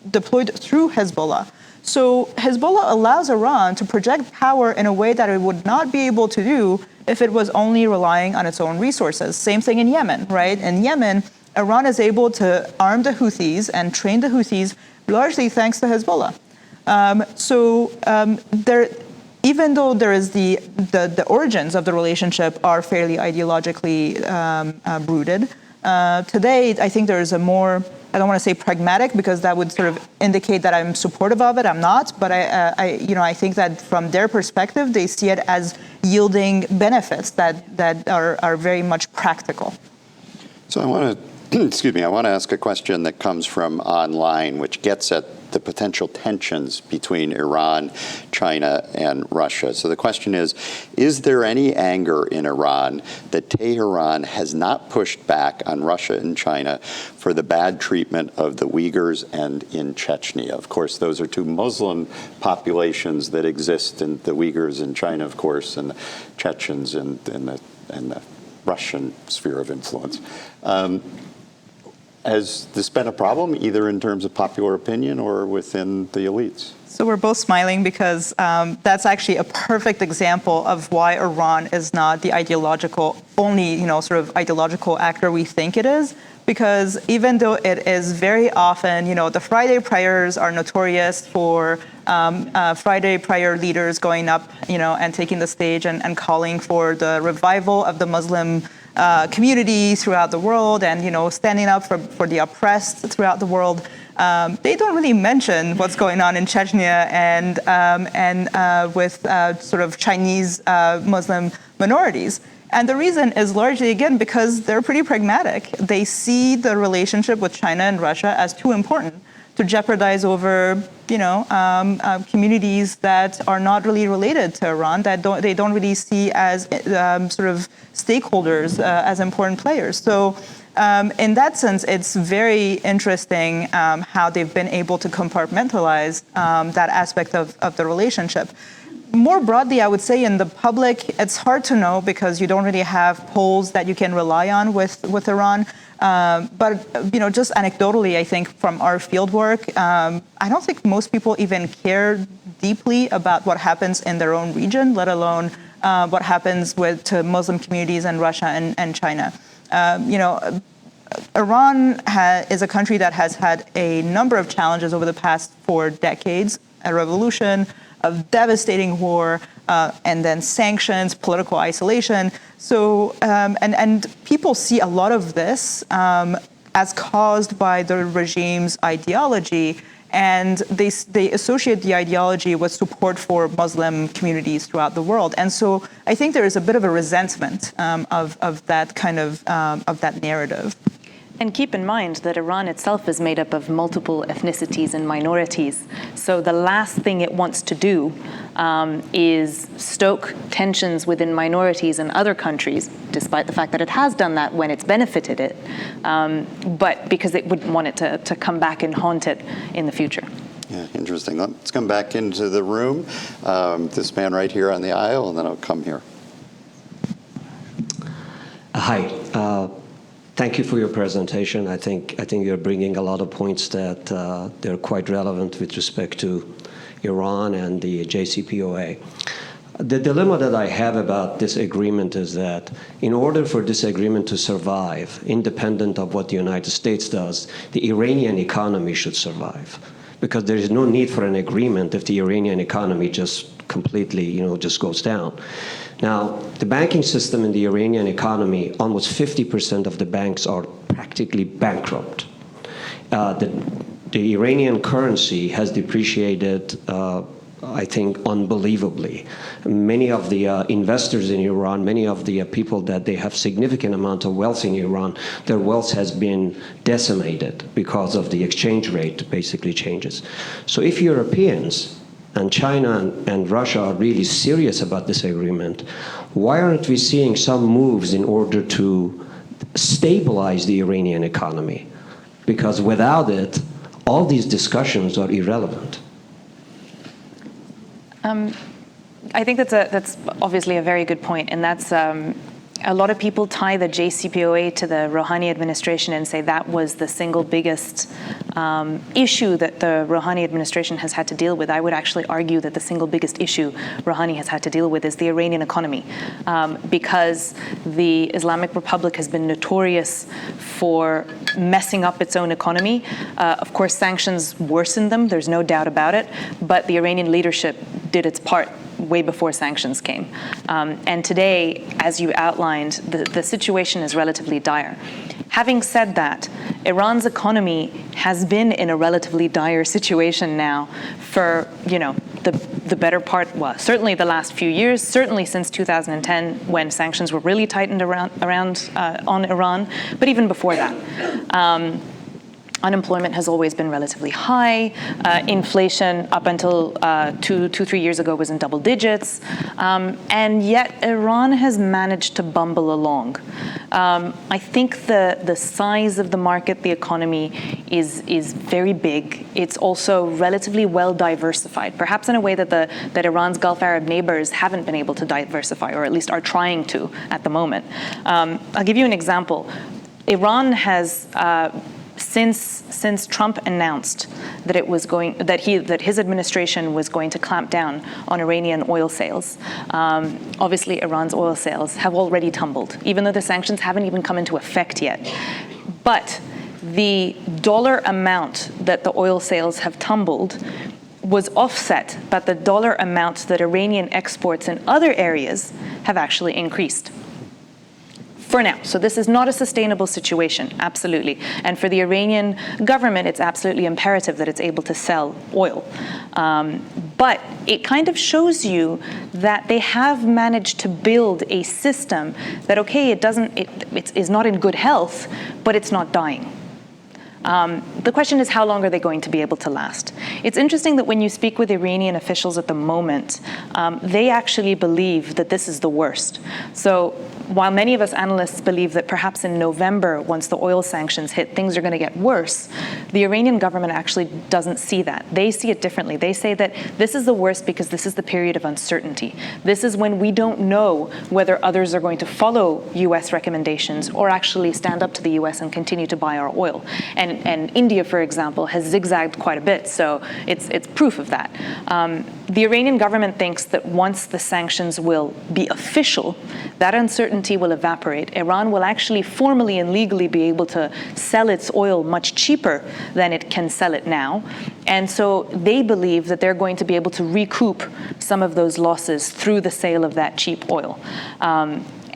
deployed through Hezbollah. So Hezbollah allows Iran to project power in a way that it would not be able to do if it was only relying on its own resources. Same thing in Yemen, right? In Yemen, Iran is able to arm the Houthis and train the Houthis largely thanks to Hezbollah. Even though there is the origins of the relationship are fairly ideologically rooted, today I think there is a more, I don't want to say pragmatic because that would sort of indicate that I'm supportive of it. I'm not, but I think that from their perspective, they see it as yielding benefits that are very much practical. So I want to ask a question that comes from online, which gets at the potential tensions between Iran, China, and Russia. So the question is there any anger in Iran that Tehran has not pushed back on Russia and China for the bad treatment of the Uyghurs and in Chechnya? Of course, those are two Muslim populations that exist, in the Uyghurs in China, of course, and the Chechens in the Russian sphere of influence. Has this been a problem, either in terms of popular opinion or within the elites? So we're both smiling because that's actually a perfect example of why Iran is not the only ideological actor we think it is. Because even though it is very often, the Friday prayers are notorious for Friday prayer leaders going up, and taking the stage and calling for the revival of the Muslim community throughout the world and, standing up for the oppressed throughout the world. They don't really mention what's going on in Chechnya and with sort of Chinese Muslim minorities. And the reason is largely, again, because they're pretty pragmatic. They see the relationship with China and Russia as too important to jeopardize over, communities that are not really related to Iran, that they don't really see as sort of stakeholders, as important players. So in that sense, it's very interesting how they've been able to compartmentalize that aspect of the relationship. More broadly, I would say in the public, it's hard to know because you don't really have polls that you can rely on with Iran. But just anecdotally, I think from our field work, I don't think most people even care deeply about what happens in their own region, let alone what happens to Muslim communities in Russia and China. Iran is a country that has had a number of challenges over the past 4 decades: a revolution, a devastating war, and then sanctions, political isolation. So, and people see a lot of this as caused by the regime's ideology, and they associate the ideology with support for Muslim communities throughout the world. And so I think there is a bit of a resentment of that kind of that narrative. And keep in mind that Iran itself is made up of multiple ethnicities and minorities. So the last thing it wants to do is stoke tensions within minorities in other countries, despite the fact that it has done that when it's benefited it, but because it wouldn't want it to come back and haunt it in the future. Yeah, interesting. Let's come back into the room. This man right here on the aisle, and then I'll come here. Hi. Thank you for your presentation. I think you're bringing a lot of points that they're quite relevant with respect to Iran and the JCPOA. The dilemma that I have about this agreement is that in order for this agreement to survive, independent of what the United States does, the Iranian economy should survive. Because there is no need for an agreement if the Iranian economy just completely, just goes down. Now, the banking system in the Iranian economy, almost 50% of the banks are practically bankrupt. The Iranian currency has depreciated, I think, unbelievably. Many of the investors in Iran, many of the people that they have significant amount of wealth in Iran, their wealth has been decimated because of the exchange rate basically changes. So if Europeans and China and Russia are really serious about this agreement, why aren't we seeing some moves in order to stabilize the Iranian economy? Because without it, all these discussions are irrelevant. I think that's obviously a very good point, and that's a lot of people tie the JCPOA to the Rouhani administration and say that was the single biggest issue that the Rouhani administration has had to deal with. I would actually argue that the single biggest issue Rouhani has had to deal with is the Iranian economy, because the Islamic Republic has been notorious for messing up its own economy. Of course, sanctions worsened them, there's no doubt about it, but the Iranian leadership did its part way before sanctions came. And today, as you outlined, the situation is relatively dire. Having said that, Iran's economy has been in a relatively dire situation now for, the better part, well, certainly the last few years, certainly since 2010 when sanctions were really tightened on Iran, but even before that. Unemployment has always been relatively high. Inflation up until 3 years ago was in double digits. And yet Iran has managed to bumble along. I think the size of the market, the economy, is very big. It's also relatively well diversified, perhaps in a way that Iran's Gulf Arab neighbors haven't been able to diversify, or at least are trying to at the moment. I'll give you an example. Iran has since Trump announced that his administration was going to clamp down on Iranian oil sales, obviously Iran's oil sales have already tumbled, even though the sanctions haven't even come into effect yet. But the dollar amount that the oil sales have tumbled was offset by the dollar amount that Iranian exports in other areas have actually increased. For now. So this is not a sustainable situation, absolutely. And for the Iranian government, it's absolutely imperative that it's able to sell oil. But it kind of shows you that they have managed to build a system that, okay, it is not in good health, but it's not dying. The question is, how long are they going to be able to last? It's interesting that when you speak with Iranian officials at the moment, they actually believe that this is the worst. So while many of us analysts believe that perhaps in November, once the oil sanctions hit, things are going to get worse, the Iranian government actually doesn't see that. They see it differently. They say that this is the worst because this is the period of uncertainty. This is when we don't know whether others are going to follow U.S. recommendations or actually stand up to the U.S. and continue to buy our oil. And India, for example, has zigzagged quite a bit, so it's proof of that. The Iranian government thinks that once the sanctions will be official, that uncertainty will evaporate. Iran will actually formally and legally be able to sell its oil much cheaper than it can sell it now. And so they believe that they're going to be able to recoup some of those losses through the sale of that cheap oil.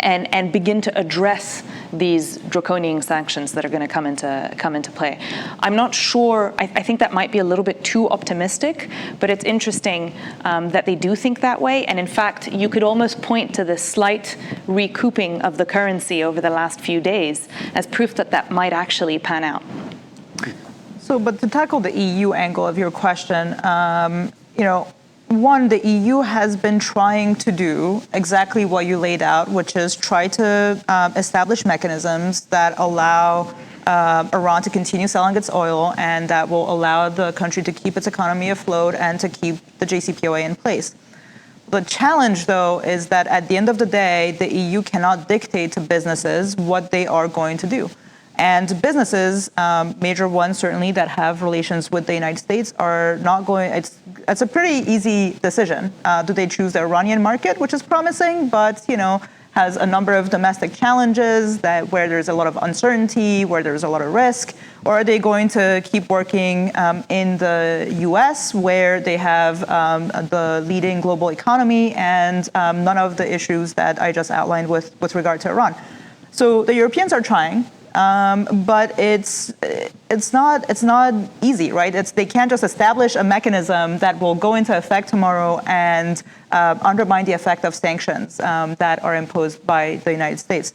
And begin to address these draconian sanctions that are going to come into play. I'm not sure. I think that might be a little bit too optimistic, but it's interesting that they do think that way. And in fact, you could almost point to the slight recouping of the currency over the last few days as proof that that might actually pan out. So, but to tackle the EU angle of your question, one, the EU has been trying to do exactly what you laid out, which is try to establish mechanisms that allow Iran to continue selling its oil and that will allow the country to keep its economy afloat and to keep the JCPOA in place. The challenge, though, is that at the end of the day, the EU cannot dictate to businesses what they are going to do. And businesses, major ones certainly that have relations with the United States, are not going. It's a pretty easy decision. Do they choose the Iranian market, which is promising, but has a number of domestic challenges where there's a lot of uncertainty, where there's a lot of risk, or are they going to keep working in the U.S. where they have the leading global economy and none of the issues that I just outlined with regard to Iran? So the Europeans are trying. But it's not easy, right? They can't just establish a mechanism that will go into effect tomorrow and undermine the effect of sanctions that are imposed by the United States.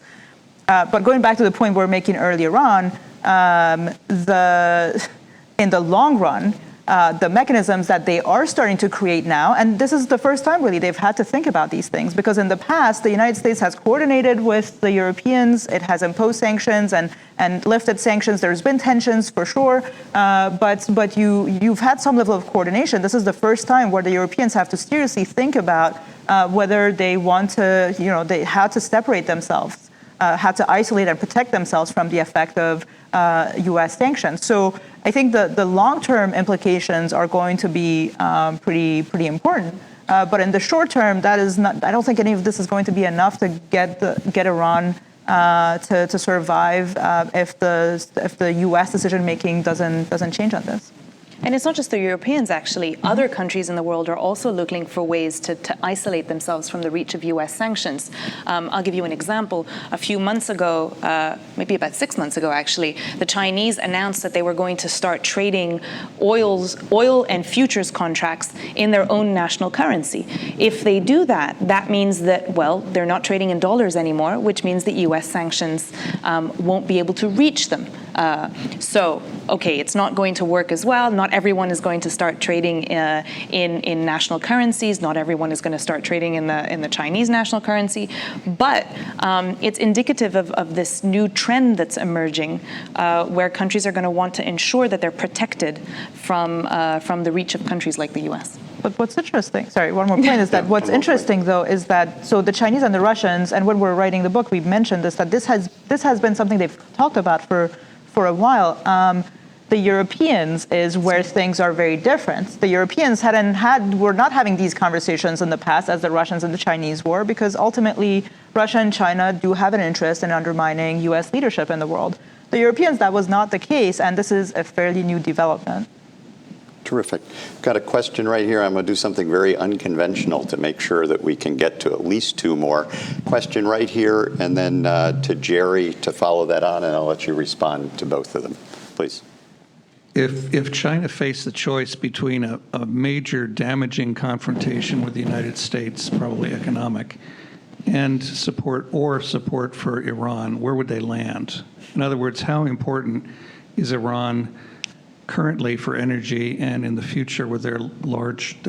But going back to the point we were making earlier on, in the long run, the mechanisms that they are starting to create now. And this is the first time, really, they've had to think about these things, because in the past, the United States has coordinated with the Europeans. It has imposed sanctions and lifted sanctions. There's been tensions, for sure, but you've had some level of coordination. This is the first time where the Europeans have to seriously think about whether they want to, how to separate themselves, how to isolate and protect themselves from the effect of U.S. sanctions. So I think the long-term implications are going to be pretty important. But in the short term, that is not. I don't think any of this is going to be enough to get Iran to survive if the U.S. decision making doesn't change on this. And it's not just the Europeans, actually. Other countries in the world are also looking for ways to isolate themselves from the reach of U.S. sanctions. I'll give you an example. A few months ago, maybe about 6 months ago, actually, the Chinese announced that they were going to start trading oil and futures contracts in their own national currency. If they do that, that means that, well, they're not trading in dollars anymore, which means that U.S. sanctions won't be able to reach them. So, okay, it's not going to work as well. Not everyone is going to start trading in national currencies. Not everyone is going to start trading in the Chinese national currency. But it's indicative of this new trend that's emerging, where countries are going to want to ensure that they're protected from the reach of countries like the U.S. But what's interesting, sorry, one more point is that what's interesting, though, is that, so the Chinese and the Russians, and when we're writing the book, we mentioned this, that this has been something they've talked about for a while. The Europeans is where things are very different. The Europeans were not having these conversations in the past as the Russians and the Chinese were, because ultimately Russia and China do have an interest in undermining U.S. leadership in the world. The Europeans, that was not the case, and this is a fairly new development. Terrific. Got a question right here. I'm going to do something very unconventional to make sure that we can get to at least two more. Question right here, and then to Jerry to follow that on, and I'll let you respond to both of them. Please. If China faced the choice between a major damaging confrontation with the United States, probably economic, and support for Iran, where would they land? In other words, how important is Iran currently for energy and in the future with their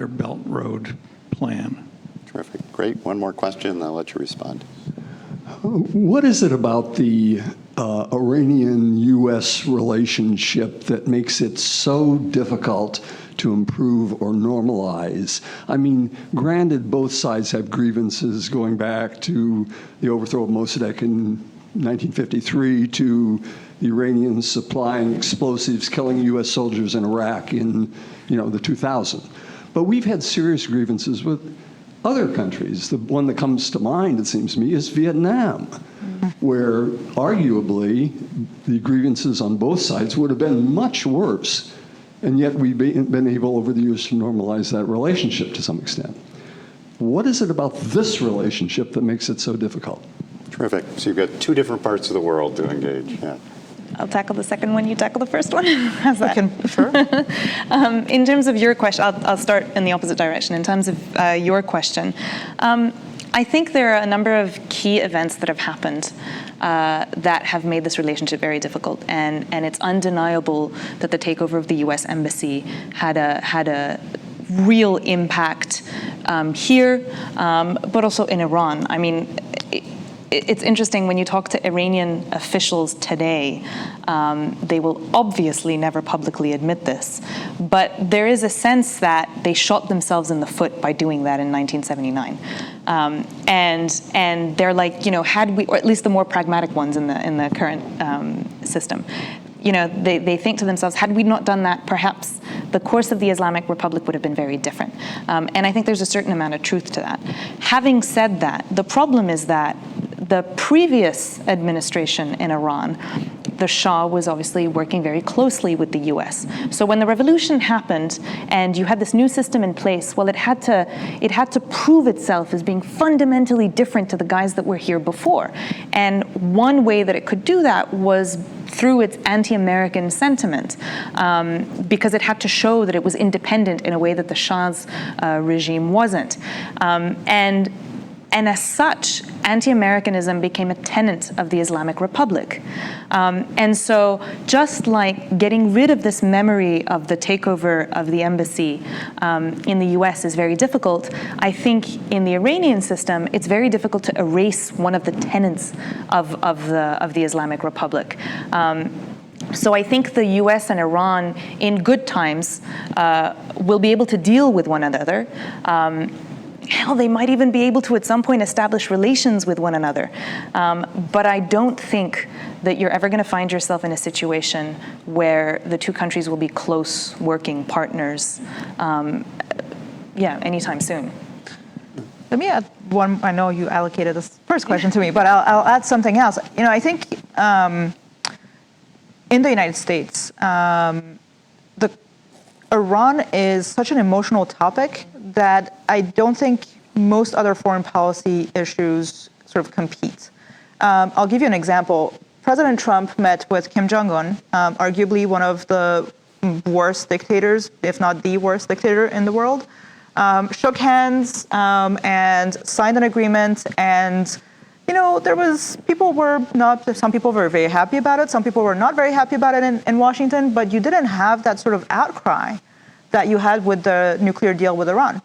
Belt Road plan? Terrific. Great. One more question, and I'll let you respond. What is it about the Iranian-U.S. relationship that makes it so difficult to improve or normalize? I mean, granted, both sides have grievances going back to the overthrow of Mossadegh in 1953 to the Iranians supplying explosives, killing U.S. soldiers in Iraq in, the 2000s. But we've had serious grievances with other countries. The one that comes to mind, it seems to me, is Vietnam, where arguably the grievances on both sides would have been much worse, and yet we've been able over the years to normalize that relationship to some extent. What is it about this relationship that makes it so difficult? Terrific. So you've got two different parts of the world to engage. Yeah. I'll tackle the second one, you tackle the first one. How's that? Sure. In terms of your question, I'll start in the opposite direction. In terms of your question, I think there are a number of key events that have happened that have made this relationship very difficult, and it's undeniable that the takeover of the U.S. Embassy had a real impact here, but also in Iran. I mean, it's interesting when you talk to Iranian officials today, they will obviously never publicly admit this, but there is a sense that they shot themselves in the foot by doing that in 1979. And they're like, had we, or at least the more pragmatic ones in the current system, they think to themselves, had we not done that, perhaps the course of the Islamic Republic would have been very different. And I think there's a certain amount of truth to that. Having said that, the problem is that the previous administration in Iran, the Shah was obviously working very closely with the US. So when the revolution happened and you had this new system in place, well, it had to prove itself as being fundamentally different to the guys that were here before. And one way that it could do that was through its anti-American sentiment, because it had to show that it was independent in a way that the Shah's regime wasn't. And And as such, anti-Americanism became a tenet of the Islamic Republic. And so just like getting rid of this memory of the takeover of the embassy in the US is very difficult, I think in the Iranian system, it's very difficult to erase one of the tenets of the Islamic Republic. So I think the US and Iran, in good times, will be able to deal with one another. Hell, they might even be able to at some point establish relations with one another. But I don't think that you're ever going to find yourself in a situation where the two countries will be close working partners, anytime soon. Let me add one. I know you allocated this first question to me, but I'll add something else. I think in the United States, Iran is such an emotional topic that I don't think most other foreign policy issues sort of compete. I'll give you an example. President Trump met with Kim Jong-un, arguably one of the worst dictators, if not the worst dictator in the world, shook hands and signed an agreement. And, some people were very happy about it. Some people were not very happy about it in Washington, but you didn't have that sort of outcry that you had with the nuclear deal with Iran.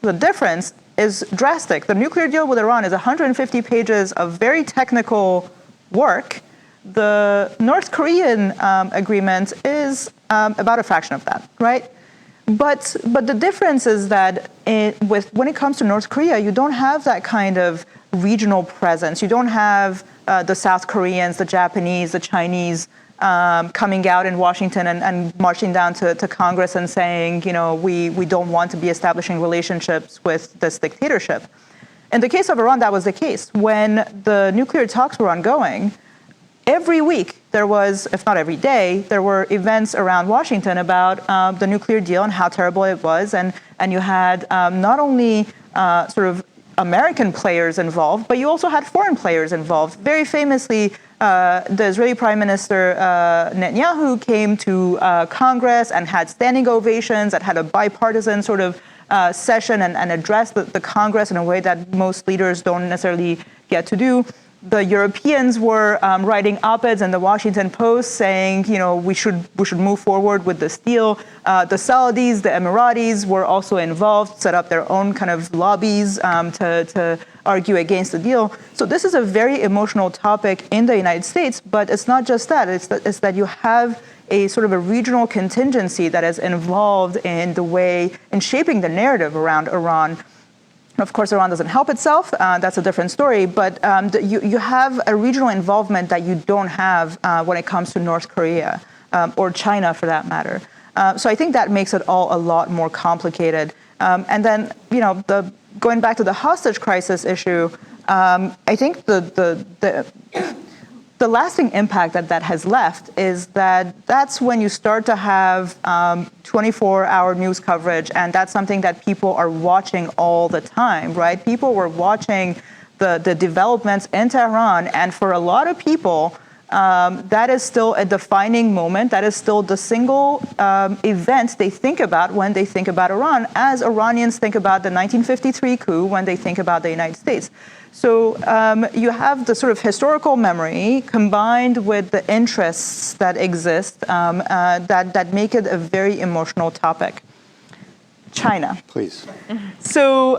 The difference is drastic. The nuclear deal with Iran is 150 pages of very technical work. The North Korean agreement is about a fraction of that, right? But the difference is that when it comes to North Korea, you don't have that kind of regional presence. You don't have the South Koreans, the Japanese, the Chinese coming out in Washington and marching down to Congress and saying, we don't want to be establishing relationships with this dictatorship. In the case of Iran, that was the case. When the nuclear talks were ongoing, every week there was, if not every day, there were events around Washington about the nuclear deal and how terrible it was. And you had not only sort of American players involved, but you also had foreign players involved. Very famously, the Israeli Prime Minister Netanyahu came to Congress and had standing ovations, that had a bipartisan sort of session and addressed the Congress in a way that most leaders don't necessarily get to do. The Europeans were writing op-eds in the Washington Post saying, we should move forward with this deal. The Saudis, the Emiratis were also involved, set up their own kind of lobbies to argue against the deal. So this is a very emotional topic in the United States, but it's not just that. It's that you have a sort of a regional contingency that is involved in shaping the narrative around Iran. Of course, Iran doesn't help itself. That's a different story. But you have a regional involvement that you don't have when it comes to North Korea or China, for that matter. So I think that makes it all a lot more complicated. And then, going back to the hostage crisis issue, I think the lasting impact that has left is that's when you start to have 24-hour news coverage, and that's something that people are watching all the time, right? People were watching the developments in Tehran, and for a lot of people, that is still a defining moment. That is still the single event they think about when they think about Iran, as Iranians think about the 1953 coup when they think about the United States. So you have the sort of historical memory combined with the interests that exist that make it a very emotional topic. China. Please. So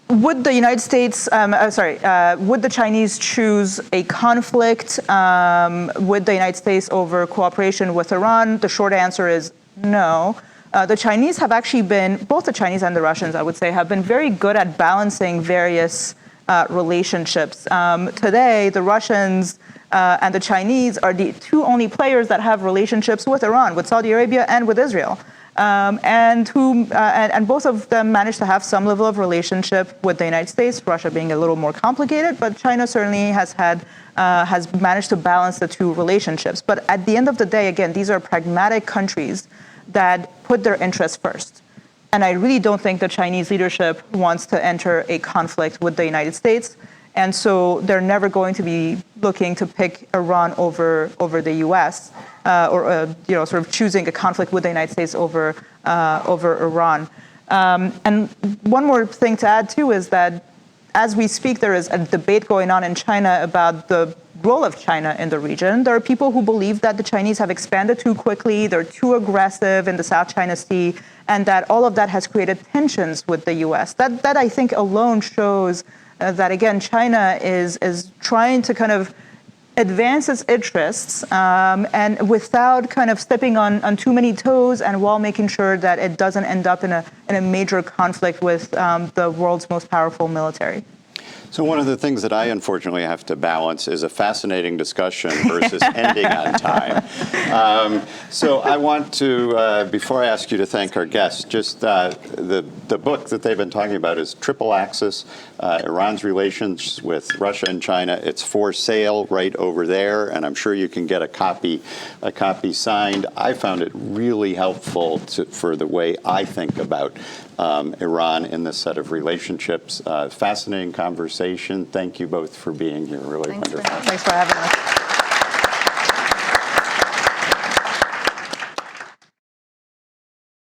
would the United States, would the Chinese choose a conflict with the United States over cooperation with Iran? The short answer is no. The Chinese have actually been, both the Chinese and the Russians, I would say, have been very good at balancing various relationships. Today, the Russians and the Chinese are the two only players that have relationships with Iran, with Saudi Arabia and with Israel. And both of them managed to have some level of relationship with the United States, Russia being a little more complicated, but China certainly has managed to balance the two relationships. But at the end of the day, again, these are pragmatic countries that put their interests first. And I really don't think the Chinese leadership wants to enter a conflict with the United States. And so they're never going to be looking to pick Iran over the U.S. Or sort of choosing a conflict with the United States over Iran. And one more thing to add too is that as we speak, there is a debate going on in China about the role of China in the region. There are people who believe that the Chinese have expanded too quickly, they're too aggressive in the South China Sea, and that all of that has created tensions with the U.S. That I think alone shows that, again, China is trying to kind of advance its interests and without kind of stepping on too many toes, and while making sure that it doesn't end up in a major conflict with the world's most powerful military. So one of the things that I unfortunately have to balance is a fascinating discussion versus ending on time. So I want to, before I ask you to thank our guests, just the book that they've been talking about is Triple Axis, Iran's Relations with Russia and China. It's for sale right over there, and I'm sure you can get a copy signed. I found it really helpful for the way I think about Iran in this set of relationships. Fascinating conversation. Thank you both for being here. Really wonderful. Thanks for having us.